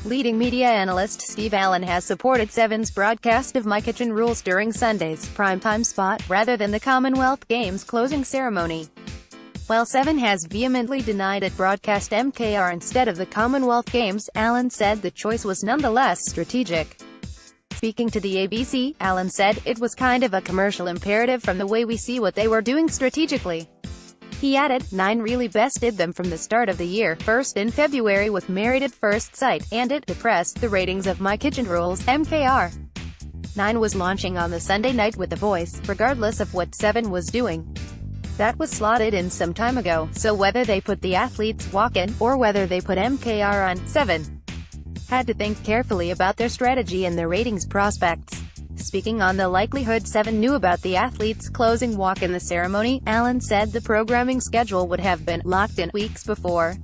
Leading media analyst Steve Allen has supported Seven's broadcast of My Kitchen Rules during Sunday's primetime spot, rather than the Commonwealth Games closing ceremony. While Seven has vehemently denied it broadcast MKR instead of the Commonwealth Games, Allen said the choice was nonetheless strategic. Speaking to the ABC, Allen said, "It was kind of a commercial imperative from the way we see what they were doing strategically." He added, "Nine really bested them from the start of the year, first in February with Married at First Sight, and it depressed the ratings of My Kitchen Rules, MKR. Nine was launching on the Sunday night with The Voice, regardless of what Seven was doing. That was slotted in some time ago, so whether they put the athletes walk in, or whether they put MKR on, Seven had to think carefully about their strategy and their ratings prospects." Speaking on the likelihood Seven knew about the athletes' closing walk in the ceremony, Allen said the programming schedule would have been locked in weeks before.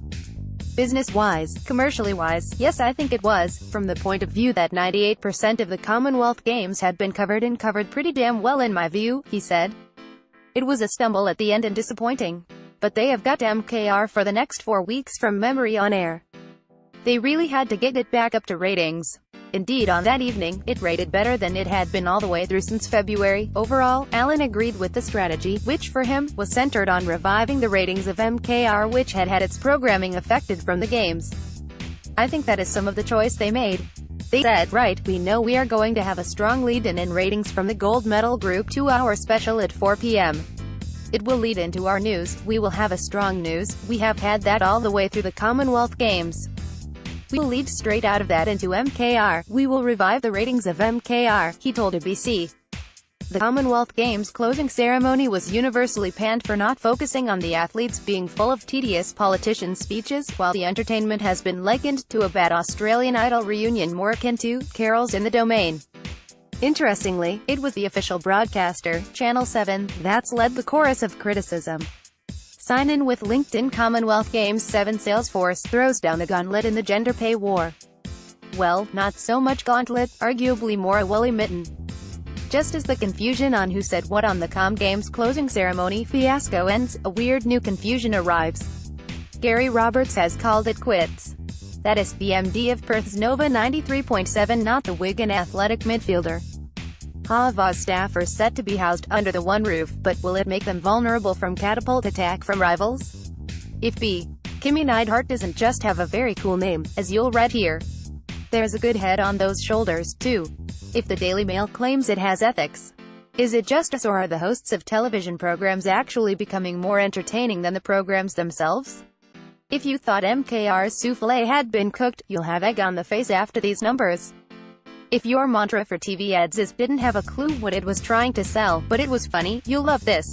"Business-wise, commercially-wise, yes, I think it was, from the point of view that 98% of the Commonwealth Games had been covered and covered pretty damn well in my view," he said. "It was a stumble at the end and disappointing. But they have got MKR for the next 4 weeks from memory on air. They really had to get it back up to ratings." Indeed, on that evening, it rated better than it had been all the way through since February. Overall, Allen agreed with the strategy, which for him, was centered on reviving the ratings of MKR, which had had its programming affected from the games. "I think that is some of the choice they made. They said, right, we know we are going to have a strong lead in ratings from the gold medal group 2-hour special at 4 p.m. It will lead into our news, we will have a strong news, we have had that all the way through the Commonwealth Games. We will lead straight out of that into MKR, we will revive the ratings of MKR," he told ABC. The Commonwealth Games closing ceremony was universally panned for not focusing on the athletes being full of tedious politician speeches, while the entertainment has been likened to a bad Australian Idol reunion more akin to carols in the domain. Interestingly, it was the official broadcaster, Channel 7, that's led the chorus of criticism. Sign in with LinkedIn. Commonwealth Games 7 Salesforce throws down the gauntlet in the gender pay war. Well, not so much gauntlet, arguably more a woolly mitten. Just as the confusion on who said what on the Comm Games closing ceremony fiasco ends, a weird new confusion arrives. Gary Roberts has called it quits. That is, the MD of Perth's Nova 93.7, not the Wigan athletic midfielder. Havas staff are set to be housed under the one roof, but will it make them vulnerable from catapult attack from rivals? If B. Kimmy Neidhart doesn't just have a very cool name, as you'll read here. There's a good head on those shoulders, too. If the Daily Mail claims it has ethics. Is it just us, or are the hosts of television programs actually becoming more entertaining than the programs themselves? If you thought MKR's soufflé had been cooked, you'll have egg on the face after these numbers. If your mantra for TV ads is "didn't have a clue what it was trying to sell, but it was funny," you'll love this.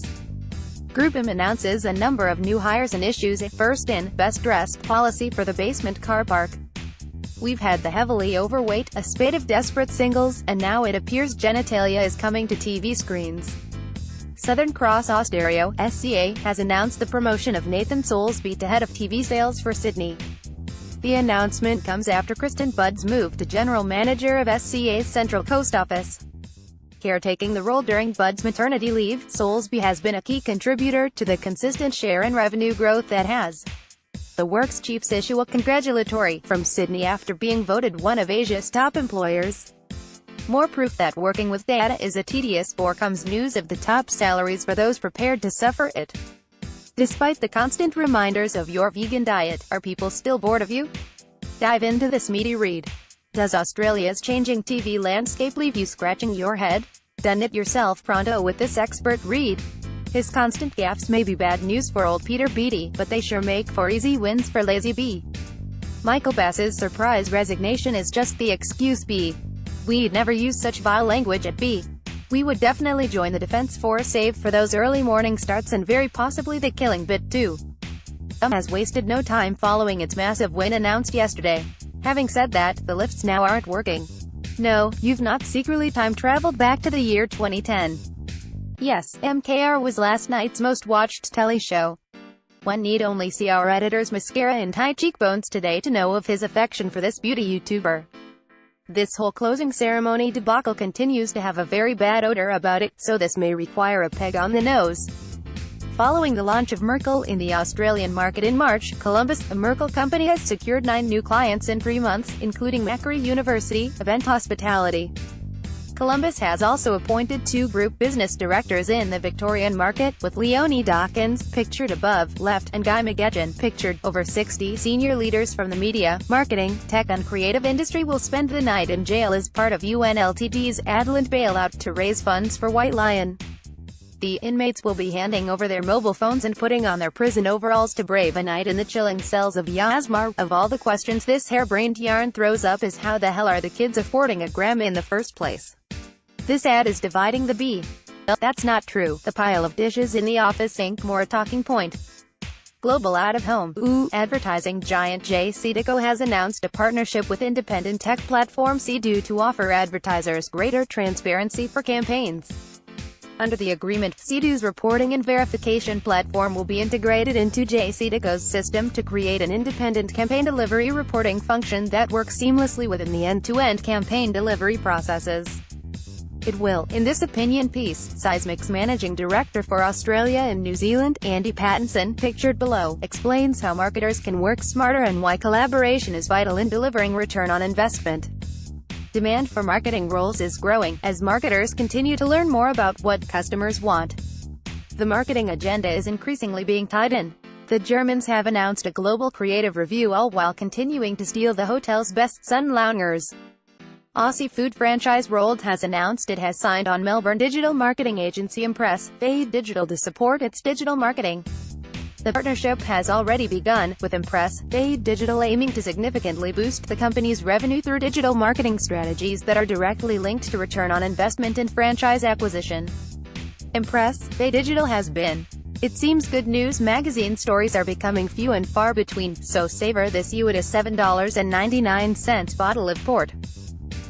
GroupM announces a number of new hires and issues a first in, best dressed policy for the basement car park. We've had the heavily overweight, a spate of desperate singles, and now it appears genitalia is coming to TV screens. Southern Cross Austereo, SCA, has announced the promotion of Nathan Soulsby to head of TV sales for Sydney. The announcement comes after Kristen Budd's move to general manager of SCA's Central Coast office. Caretaking the role during Budd's maternity leave, Soulsby has been a key contributor to the consistent share and revenue growth that has. The works chiefs issue a congratulatory from Sydney after being voted one of Asia's top employers. More proof that working with data is a tedious bore comes news of the top salaries for those prepared to suffer it. Despite the constant reminders of your vegan diet, are people still bored of you? Dive into this meaty read. Does Australia's changing TV landscape leave you scratching your head? Done it yourself pronto with this expert read. His constant gaffes may be bad news for old Peter Beattie, but they sure make for easy wins for lazy B. Michael Bass's surprise resignation is just the excuse B. We'd never use such vile language at B. We would definitely join the defense force save for those early morning starts and very possibly the killing bit too. Comm has wasted no time following its massive win announced yesterday. Having said that, the lifts now aren't working. No, you've not secretly time-traveled back to the year 2010. Yes, MKR was last night's most watched telly show. One need only see our editor's mascara and high cheekbones today to know of his affection for this beauty YouTuber. This whole closing ceremony debacle continues to have a very bad odor about it, so this may require a peg on the nose. Following the launch of Merkel in the Australian market in March, Columbus, a Merkel company, has secured 9 new clients in 3 months, including Macquarie University, Event Hospitality. Columbus has also appointed 2 group business directors in the Victorian market, with Leonie Dawkins, pictured above, left, and Guy McGetchen, pictured, over 60 senior leaders from the media, marketing, tech and creative industry will spend the night in jail as part of UNLTD's Adland bailout to raise funds for White Lion. The inmates will be handing over their mobile phones and putting on their prison overalls to brave a night in the chilling cells of Yazmar. Of all the questions this harebrained yarn throws up is how the hell are the kids affording a gram in the first place? This ad is dividing the B. Well, that's not true. The pile of dishes in the office ain't more a talking point. Global out-of-home advertising giant JCDecaux has announced a partnership with independent tech platform Sea-Doo to offer advertisers greater transparency for campaigns. Under the agreement, Sea-Doo's reporting and verification platform will be integrated into JCDecaux's system to create an independent campaign delivery reporting function that works seamlessly within the end-to-end campaign delivery processes. It will, in this opinion piece, Seismic's managing director for Australia and New Zealand, Andy Pattinson, pictured below, explains how marketers can work smarter and why collaboration is vital in delivering return on investment. Demand for marketing roles is growing, as marketers continue to learn more about what customers want. The marketing agenda is increasingly being tied in. The Germans have announced a global creative review, all while continuing to steal the hotel's best sunloungers. Aussie food franchise Rolled has announced it has signed on Melbourne digital marketing agency Impress Digital to support its digital marketing. The partnership has already begun, with Impress Digital aiming to significantly boost the company's revenue through digital marketing strategies that are directly linked to return on investment in franchise acquisition. Impress Digital has been. It seems Good News magazine stories are becoming few and far between, so savor this you at a $7.99 bottle of port.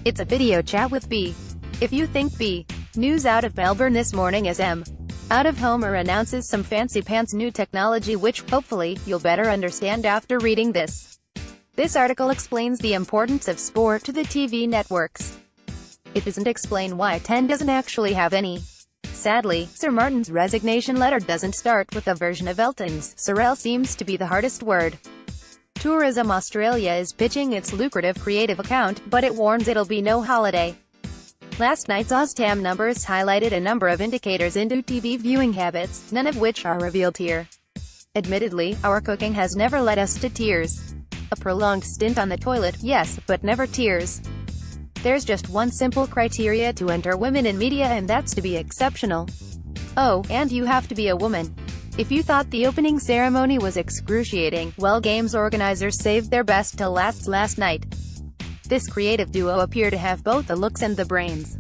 It's a video chat with B. If you think B. News out of Melbourne this morning as M. Out of Homer announces some fancy pants new technology which, hopefully, you'll better understand after reading this. This article explains the importance of sport to the TV networks. It doesn't explain why 10 doesn't actually have any. Sadly, Sir Martin's resignation letter doesn't start with a version of Elton's. Sorrel seems to be the hardest word. Tourism Australia is pitching its lucrative creative account, but it warns it'll be no holiday. Last night's OzTam numbers highlighted a number of indicators into TV viewing habits, none of which are revealed here. Admittedly, our cooking has never led us to tears. A prolonged stint on the toilet, yes, but never tears. There's just one simple criteria to enter women in media, and that's to be exceptional. Oh, and you have to be a woman. If you thought the opening ceremony was excruciating, well, Games organizers saved their best till last night. This creative duo appear to have both the looks and the brains.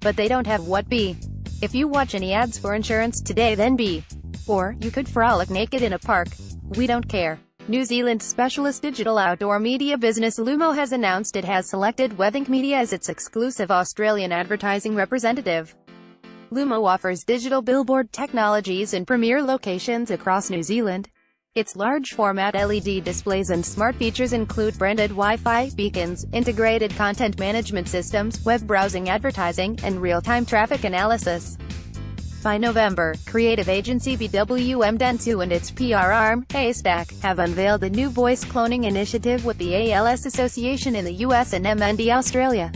But they don't have what B. If you watch any ads for insurance today, then B. Or, you could frolic naked in a park. We don't care. New Zealand specialist digital outdoor media business Lumo has announced it has selected Wethink Media as its exclusive Australian advertising representative. Lumo offers digital billboard technologies in premier locations across New Zealand. Its large-format LED displays and smart features include branded Wi-Fi, beacons, integrated content management systems, web browsing advertising, and real-time traffic analysis. By November, creative agency BWM Dentsu and its PR arm, Haystack, have unveiled a new voice cloning initiative with the ALS Association in the US and MND Australia.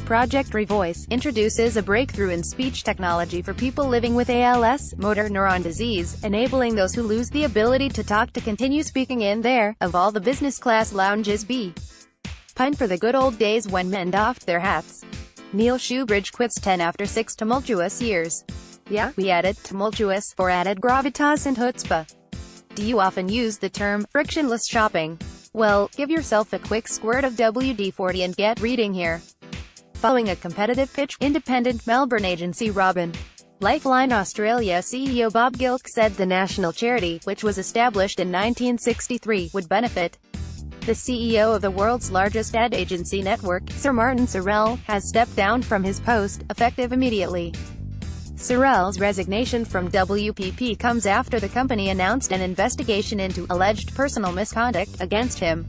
Project Revoice introduces a breakthrough in speech technology for people living with ALS, motor neuron disease, enabling those who lose the ability to talk to continue speaking in their, of all the business class lounges. B. Pine for the good old days when men doffed their hats. Neil Shoebridge quits 10 after 6 tumultuous years. Yeah, we added tumultuous for added gravitas and chutzpah. Do you often use the term frictionless shopping? Well, give yourself a quick squirt of WD-40 and get reading here. Following a competitive pitch, independent Melbourne agency Robin Lifeline Australia CEO Bob Gilk said the national charity, which was established in 1963, would benefit. The CEO of the world's largest ad agency network, Sir Martin Sorrell, has stepped down from his post, effective immediately. Sorrell's resignation from WPP comes after the company announced an investigation into alleged personal misconduct against him.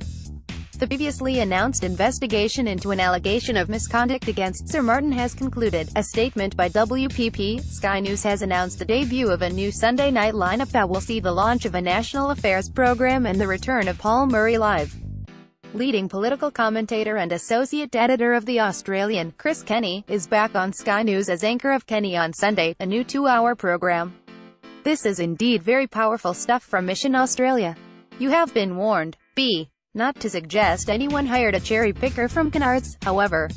The previously announced investigation into an allegation of misconduct against Sir Martin has concluded. A statement by WPP, Sky News has announced the debut of a new Sunday night lineup that will see the launch of a national affairs program and the return of Paul Murray Live. Leading political commentator and associate editor of The Australian, Chris Kenny, is back on Sky News as anchor of Kenny on Sunday, a new 2-hour program. This is indeed very powerful stuff from Mission Australia. You have been warned. B. Not to suggest anyone hired a cherry picker from Canards, however.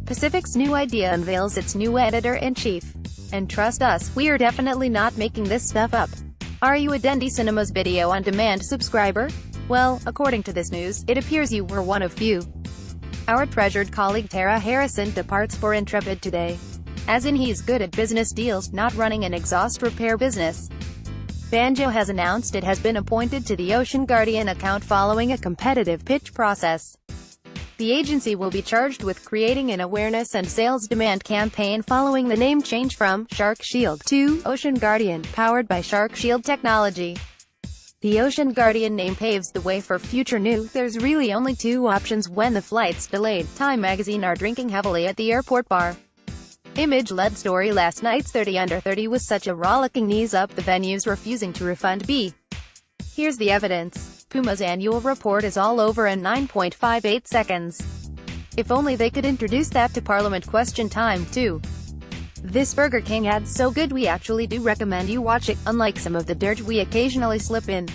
Pacific's new idea unveils its new editor-in-chief. And trust us, we are definitely not making this stuff up. Are you a Dendy Cinemas Video on Demand subscriber? Well, according to this news, it appears you were one of few. Our treasured colleague Tara Harrison departs for Intrepid today. As in he's good at business deals, not running an exhaust repair business. Banjo has announced it has been appointed to the Ocean Guardian account following a competitive pitch process. The agency will be charged with creating an awareness and sales demand campaign following the name change from Shark Shield to Ocean Guardian, powered by Shark Shield technology. The Ocean Guardian name paves the way for future new. There's really only two options when the flight's delayed. Time magazine are drinking heavily at the airport bar. Image led story last night's 30 Under 30 was such a rollicking knees up the venues refusing to refund B. Here's the evidence. Puma's annual report is all over in 9.58 seconds. If only they could introduce that to Parliament question time, too. This Burger King ad's so good we actually do recommend you watch it, unlike some of the dirt we occasionally slip in.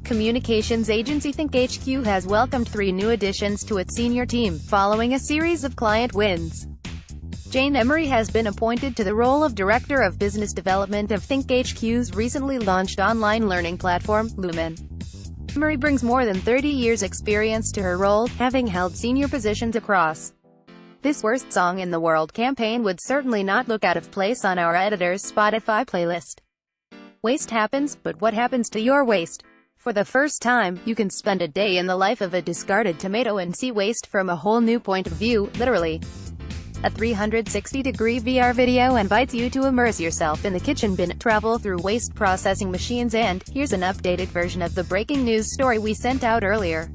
Communications agency Think HQ has welcomed 3 new additions to its senior team, following a series of client wins. Jane Emery has been appointed to the role of Director of Business Development of Think HQ's recently launched online learning platform, Lumen. Emery brings more than 30 years' experience to her role, having held senior positions across This Worst Song in the World campaign would certainly not look out of place on our editor's Spotify playlist. Waste happens, but what happens to your waste? For the first time, you can spend a day in the life of a discarded tomato and see waste from a whole new point of view, literally. A 360-degree VR video invites you to immerse yourself in the kitchen bin, travel through waste processing machines, and here's an updated version of the breaking news story we sent out earlier.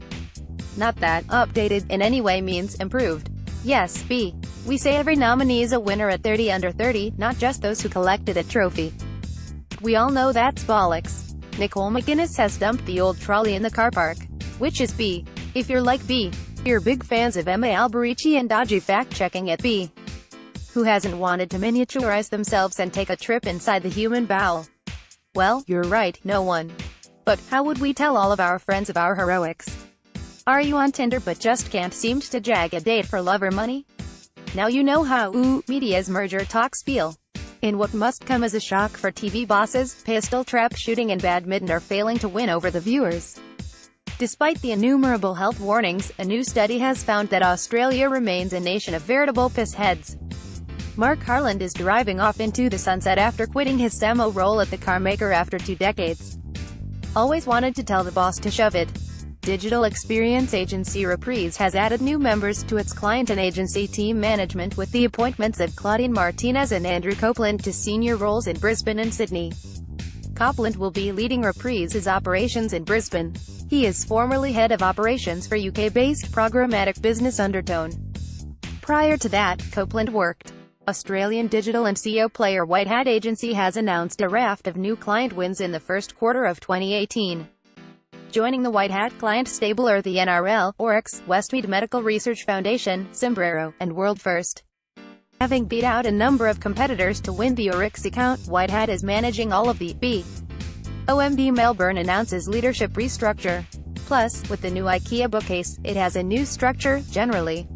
Not that updated in any way means improved. Yes, B. We say every nominee is a winner at 30 Under 30, not just those who collected a trophy. We all know that's bollocks. Nicole McGuinness has dumped the old trolley in the car park. Which is B. If you're like B, you're big fans of Emma Alberici and dodgy fact-checking at B. Who hasn't wanted to miniaturize themselves and take a trip inside the human bowel? Well, you're right, no one. But how would we tell all of our friends of our heroics? Are you on Tinder but just can't seem to jag a date for love or money? Now you know how media's merger talks feel. In what must come as a shock for TV bosses, pistol trap shooting and badminton are failing to win over the viewers. Despite the innumerable health warnings, a new study has found that Australia remains a nation of veritable pissheads. Mark Harland is driving off into the sunset after quitting his Samo role at the car maker after 2 decades. Always wanted to tell the boss to shove it. Digital experience agency Reprise has added new members to its client and agency team management with the appointments of Claudine Martinez and Andrew Copeland to senior roles in Brisbane and Sydney. Copeland will be leading Reprise's operations in Brisbane. He is formerly head of operations for UK-based programmatic business Undertone. Prior to that, Copeland worked. Australian digital and SEO player White Hat Agency has announced a raft of new client wins in the first quarter of 2018. Joining the White Hat client stable are the NRL, Oryx, Westmead Medical Research Foundation, Sombrero, and World First. Having beat out a number of competitors to win the Oryx account, White Hat is managing all of the OMB. Melbourne announces leadership restructure. Plus, with the new IKEA bookcase, it has a new structure, generally.